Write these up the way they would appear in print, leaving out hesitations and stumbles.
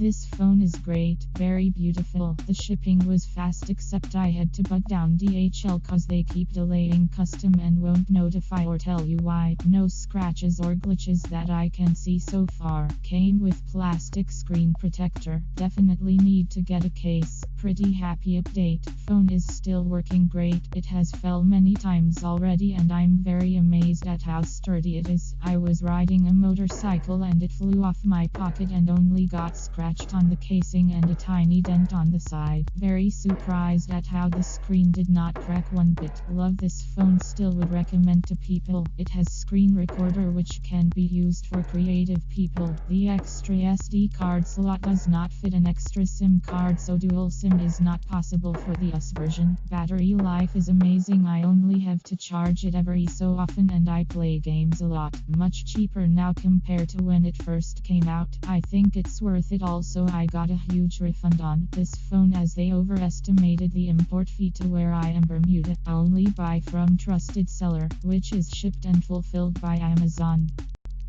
This phone is great, very beautiful. The shipping was fast except I had to bug down DHL cause they keep delaying custom and won't notify or tell you why. No scratches or glitches that I can see so far. Came with plastic screen protector. Definitely need to get a case. Pretty happy update. Phone is still working great. It has fell many times already and I'm very amazed at how sturdy it is. I was riding a motorcycle and it flew off my pocket and only got scratched on the casing and a tiny dent on the side. Very surprised at how the screen did not crack one bit. Love this phone, still would recommend to people. It has screen recorder which can be used for creative people. The extra SD card slot does not fit an extra SIM card, so dual SIM is not possible for the US version. Battery life is amazing. I only have to charge it every so often and I play games a lot. Much cheaper now compared to when it first came out. I think it's worth it. Also, I got a huge refund on this phone as they overestimated the import fee to where I am Bermuda. I only buy from trusted seller, which is shipped and fulfilled by Amazon.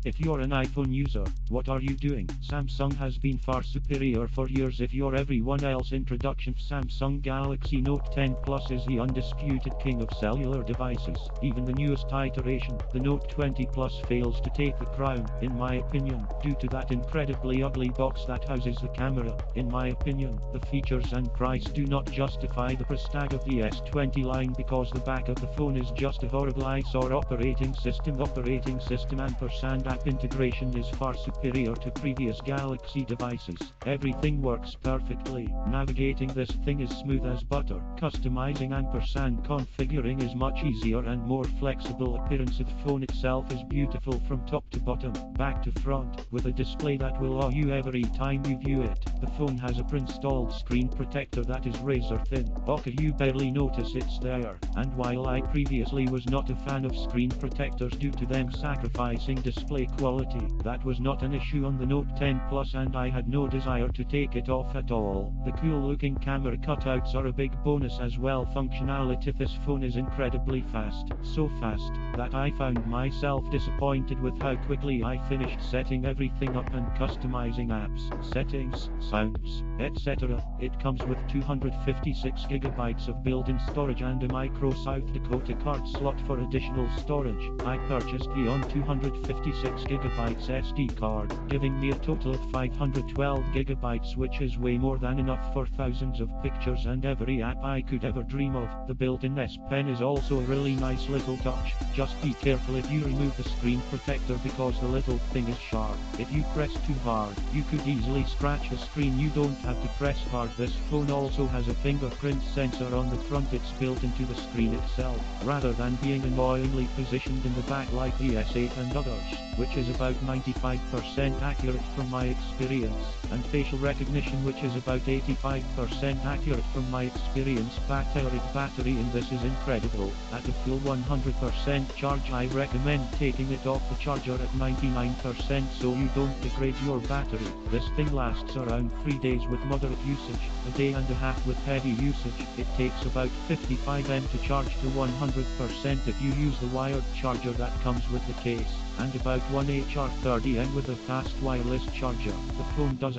If you're an iPhone user, what are you doing? Samsung has been far superior for years. If you're everyone else, introduction Samsung Galaxy Note 10 Plus is the undisputed king of cellular devices. Even the newest iteration, the Note 20 Plus, fails to take the crown, in my opinion, due to that incredibly ugly box that houses the camera. In my opinion, the features and price do not justify the price tag of the S20 line because the back of the phone is just a horrible eyesore. Operating system ampersand app integration is far superior to previous Galaxy devices. Everything works perfectly. Navigating this thing is smooth as butter. Customizing ampersand configuring is much easier and more flexible. Appearance of the phone itself is beautiful from top to bottom, back to front, with a display that will awe you every time you view it. The phone has a pre-installed screen protector that is razor thin. Okay, you barely notice it's there. And while I previously was not a fan of screen protectors due to them sacrificing display quality, that was not an issue on the Note 10 Plus and I had no desire to take it off at all. The cool looking camera cutouts are a big bonus as well. Functionality: this phone is incredibly fast, so fast that I found myself disappointed with how quickly I finished setting everything up and customizing apps, settings, sounds, etc. It comes with 256GB of built-in storage and a micro South Dakota card slot for additional storage. I purchased the on 256GB SD card, giving me a total of 512GB, which is way more than enough for thousands of pictures and every app I could ever dream of. The built-in S Pen is also a really nice little touch. Just be careful if you remove the screen protector because the little thing is sharp. If you press too hard, you could easily scratch the screen. You don't have to press hard. This phone also has a fingerprint sensor on the front. It's built into the screen itself, rather than being annoyingly positioned in the back like the S8 and others, which is about 95% accurate from my experience, and facial recognition, which is about 85% accurate from my experience. Battery in this is incredible. At a full 100% charge, I recommend taking it off the charger at 99% so you don't degrade your battery. This thing lasts around 3 days with moderate usage, a day and a half with heavy usage. It takes about 55 mAh to charge to 100% if you use the wired charger that comes with the case, and about 1 HR30 with a fast wireless charger. The phone does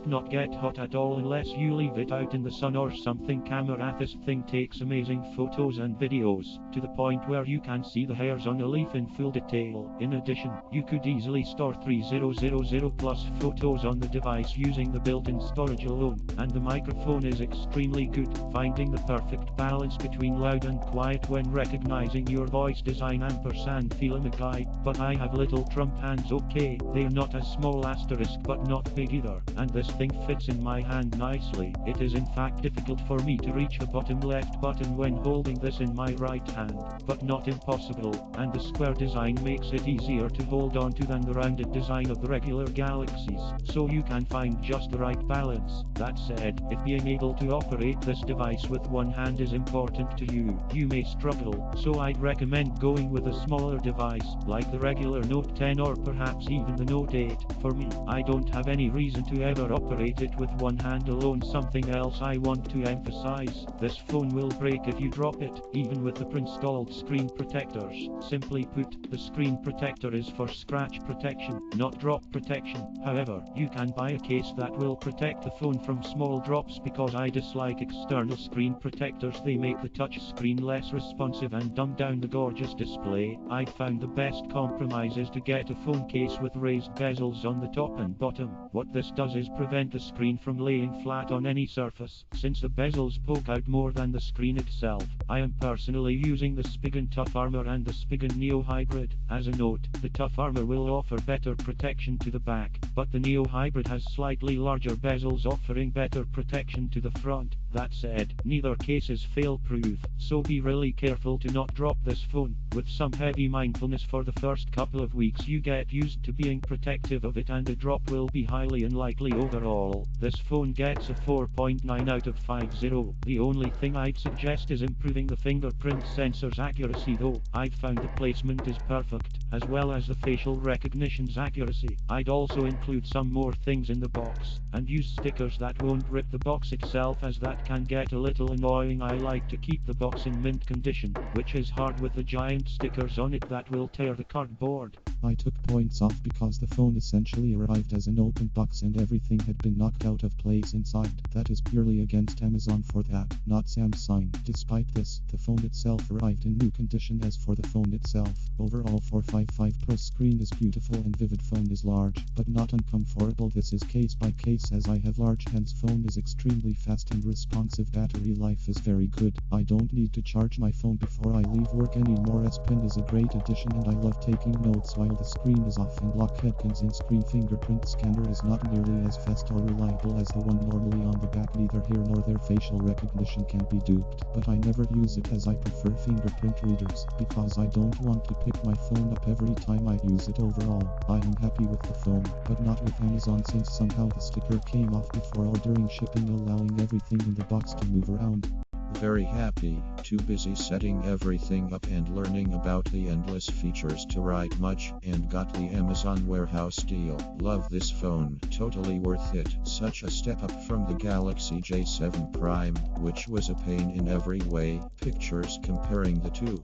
not get hot at all unless you leave it out in the sun or something. Camera: this thing takes amazing photos and videos, to the point where you can see the hairs on a leaf in full detail. In addition, you could easily store 3000 plus photos on the device using the built-in storage alone, and the microphone is extremely good, finding the perfect balance between loud and quiet when recognizing your voice. Design ampersand feel a guy, but I have little Trump hands. Okay, they're not as small asterisk but not big either, and this thing fits in my hand nicely. It is in fact difficult for me to reach the bottom left button when holding this in my right hand, but not impossible, and the square design makes it easier to hold on to than the rounded design of the regular Galaxies, so you can find just the right balance. That said, if being able to operate this device with one hand is important to you, you may struggle, so I'd recommend going with a smaller device, like the regular Note 10 or perhaps even the Note 8. For me, I don't have any reason to ever operate it with one hand alone. Something else I want to emphasize, this phone will break if you drop it, even with the pre-installed screen protectors. Simply put, the screen protector is for scratch protection, not drop protection. However, you can buy a case that will protect the phone from small drops because I dislike external screen protectors. They make the touch screen less responsive and dumb down the gorgeous display. I found the best compromise is to get a phone case with raised bezels on the top and bottom. What this does is prevent the screen from laying flat on any surface, since the bezels poke out more than the screen itself. I am personally using the Spigen Tough Armor and the Spigen Neo Hybrid. As a note, the Tough Armor will offer better protection to the back, but the Neo Hybrid has slightly larger bezels offering better protection to the front. That said, neither case is fail-proof, so be really careful to not drop this phone. With some heavy mindfulness for the first couple of weeks, you get used to being protective of it and a drop will be highly unlikely overall. This phone gets a 4.9 out of 5.0. The only thing I'd suggest is improving the fingerprint sensor's accuracy though. I've found the placement is perfect, as well as the facial recognition's accuracy. I'd also include some more things in the box, and use stickers that won't rip the box itself, as that can get a little annoying. I like to keep the box in mint condition, which is hard with the giant stickers on it that will tear the cardboard. I took points off because the phone essentially arrived as an open box and everything had been knocked out of place inside. That is purely against Amazon for that, not Samsung. Despite this, the phone itself arrived in new condition. As for the phone itself, overall 455 Pro screen is beautiful and vivid. Phone is large, but not uncomfortable. This is case by case, as I have large hands. Phone is extremely fast and responsive. Battery life is very good. I don't need to charge my phone before I leave work anymore. S Pen is a great addition and I love taking notes while the screen is off, and Lockheed's in-screen fingerprint scanner is not nearly as fast or reliable as the one normally on the back. Neither here nor there facial recognition can be duped, but I never use it as I prefer fingerprint readers, because I don't want to pick my phone up every time I use it. Overall, I am happy with the phone, but not with Amazon, since somehow the sticker came off before ordering shipping, allowing everything in the box to move around. Very happy, too busy setting everything up and learning about the endless features to write much, and got the Amazon warehouse deal. Love this phone, totally worth it. Such a step up from the Galaxy J7 Prime, which was a pain in every way. Pictures comparing the two.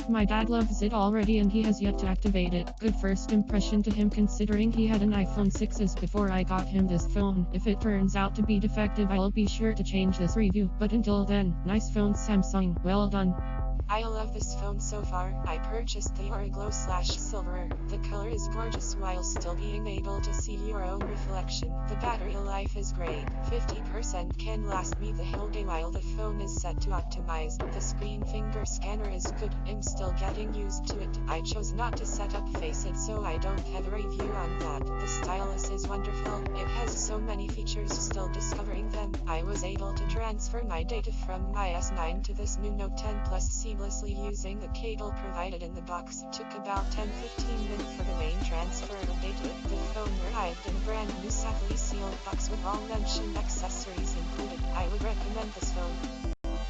My dad loves it already and he has yet to activate it. Good first impression to him, considering he had an iPhone 6s before I got him this phone. If it turns out to be defective, I'll be sure to change this review. But until then, nice phone Samsung, well done. I love this phone so far. I purchased the Origlow/Silver. The color is gorgeous while still being able to see your own reflection. The battery life is great. 50% can last me the whole day while the phone is set to optimize. The screen finger scanner is good. I'm still getting used to it. I chose not to set up Face It, so I don't have a review on that. The stylus is wonderful. It has so many features, still discovering them. I was able to transfer my data from my S9 to this new Note 10 Plus seamlessly using the cable provided in the box. Took about 10-15 minutes for the main transfer of data. The phone arrived in a brand new safely sealed box with all mentioned accessories included. I would recommend this phone.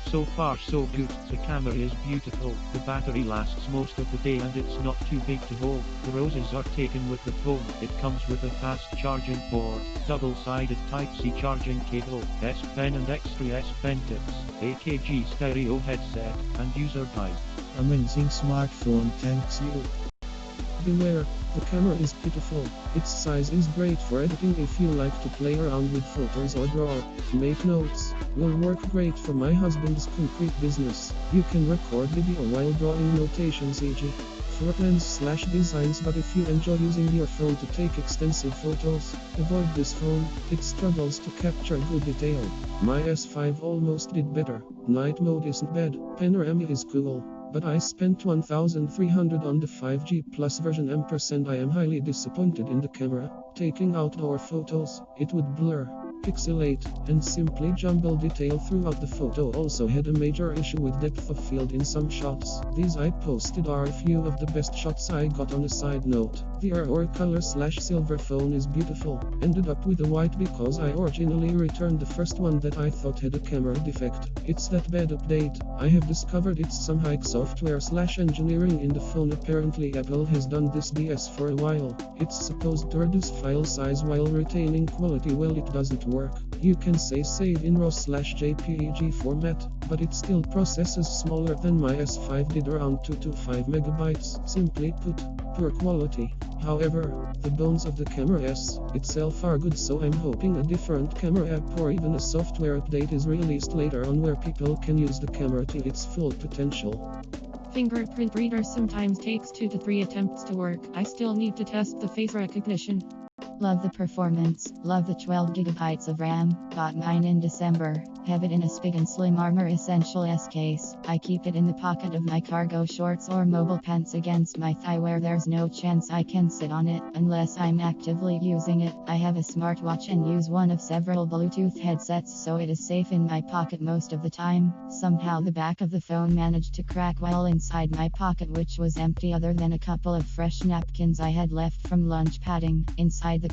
So far so good. The camera is beautiful, the battery lasts most of the day and it's not too big to hold. The roses are taken with the phone. It comes with a fast charging port, double-sided Type-C charging cable, S Pen and extra S Pen tips, AKG stereo headset, and user guide. Amazing smartphone, thanks you. Beware, the camera is beautiful. Its size is great for editing if you like to play around with photos or draw, make notes. Will work great for my husband's concrete business. You can record video while drawing notations, e.g. for plans/designs, but if you enjoy using your phone to take extensive photos, avoid this phone. It struggles to capture good detail. My S5 almost did better. Night mode isn't bad. Panorama is cool. But I spent 1,300 on the 5G Plus version. I am highly disappointed in the camera. Taking outdoor photos, it would blur, pixelate, and simply jumble detail throughout the photo. Also had a major issue with depth of field in some shots. These I posted are a few of the best shots I got. On a side note, The or color/silver phone is beautiful. Ended up with a white because I originally returned the first one that I thought had a camera defect. It's that bad update. I have discovered it's some high software/engineering in the phone. Apparently Apple has done this BS for a while. It's supposed to reduce file size while retaining quality. Well, it doesn't work. You can say save in RAW/JPEG format, but it still processes smaller than my S5 did, around 2 to 5 megabytes. Simply put, poor quality. However, the bones of the camera S itself are good, so I'm hoping a different camera app or even a software update is released later on where people can use the camera to its full potential. Fingerprint reader sometimes takes 2 to 3 attempts to work. I still need to test the face recognition. Love the performance, love the 12 gigabytes of RAM, got mine in December, have it in a Spig and Slim Armor Essential S case. I keep it in the pocket of my cargo shorts or mobile pants against my thigh where there's no chance I can sit on it unless I'm actively using it. I have a smartwatch and use one of several Bluetooth headsets, so it is safe in my pocket most of the time. Somehow the back of the phone managed to crack while inside my pocket, which was empty other than a couple of fresh napkins I had left from lunch padding. Inside the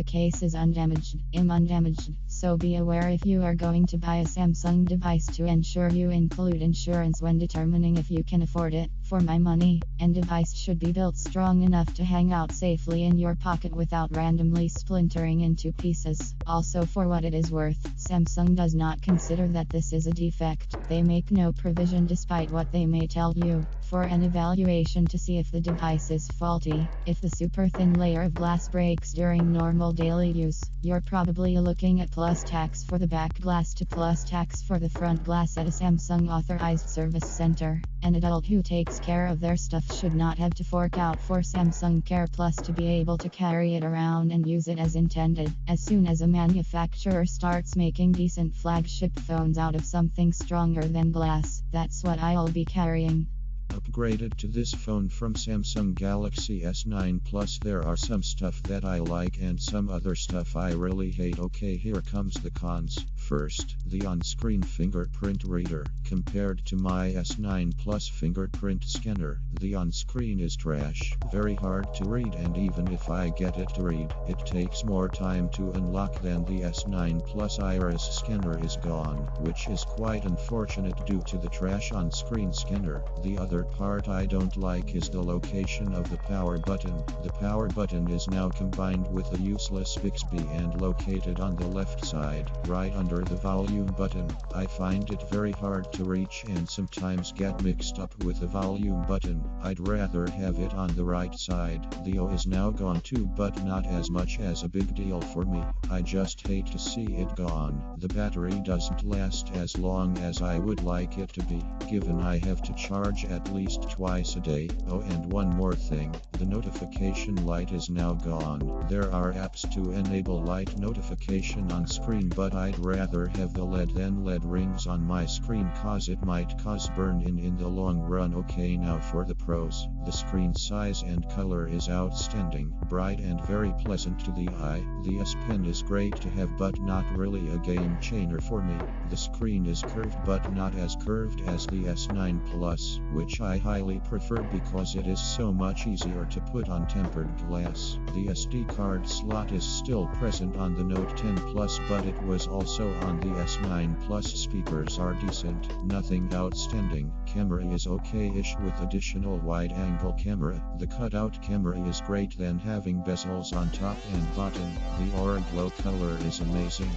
case is undamaged. I'm undamaged, so be aware if you are going to buy a Samsung device to ensure you include insurance when determining if you can afford it. For my money, and device should be built strong enough to hang out safely in your pocket without randomly splintering into pieces. Also, for what it is worth, Samsung does not consider that this is a defect. They make no provision, despite what they may tell you, for an evaluation to see if the device is faulty. If the super thin layer of glass breaks during normal daily use, you're probably looking at plus tax for the back glass to plus tax for the front glass at a Samsung authorized service center. An adult who takes care of their stuff should not have to fork out for Samsung Care Plus to be able to carry it around and use it as intended. As soon as a manufacturer starts making decent flagship phones out of something stronger than glass, that's what I'll be carrying. Upgraded to this phone from Samsung Galaxy S9 Plus. There are some stuff that I like and some other stuff I really hate. Okay, here comes the cons. First, the on-screen fingerprint reader. Compared to my S9 Plus fingerprint scanner, the on-screen is trash. Very hard to read, and even if I get it to read, it takes more time to unlock than the S9 Plus. Iris scanner is gone, which is quite unfortunate due to the trash on-screen scanner. The other part I don't like is the location of the power button. The power button is now combined with a useless Bixby and located on the left side, right under the volume button. I find it very hard to reach and sometimes get mixed up with the volume button. I'd rather have it on the right side. The O is now gone too, but not as much as a big deal for me. I just hate to see it gone. The battery doesn't last as long as I would like it to be, given I have to charge at least twice a day. Oh, and one more thing, the notification light is now gone. There are apps to enable light notification on screen, but I'd rather have the LED than LED rings on my screen, cause it might cause burn-in the long run. Okay, now for the pros. The screen size and color is outstanding, bright and very pleasant to the eye. The S Pen is great to have, but not really a game changer for me. The screen is curved, but not as curved as the S9 Plus, which I highly prefer because it is so much easier to put on tempered glass. The SD card slot is still present on the Note 10 Plus, but it was also on the S9 Plus. Speakers are decent, nothing outstanding. Camera is okay-ish with additional wide-angle camera. The cutout camera is great than having bezels on top and bottom. The orange glow color is amazing.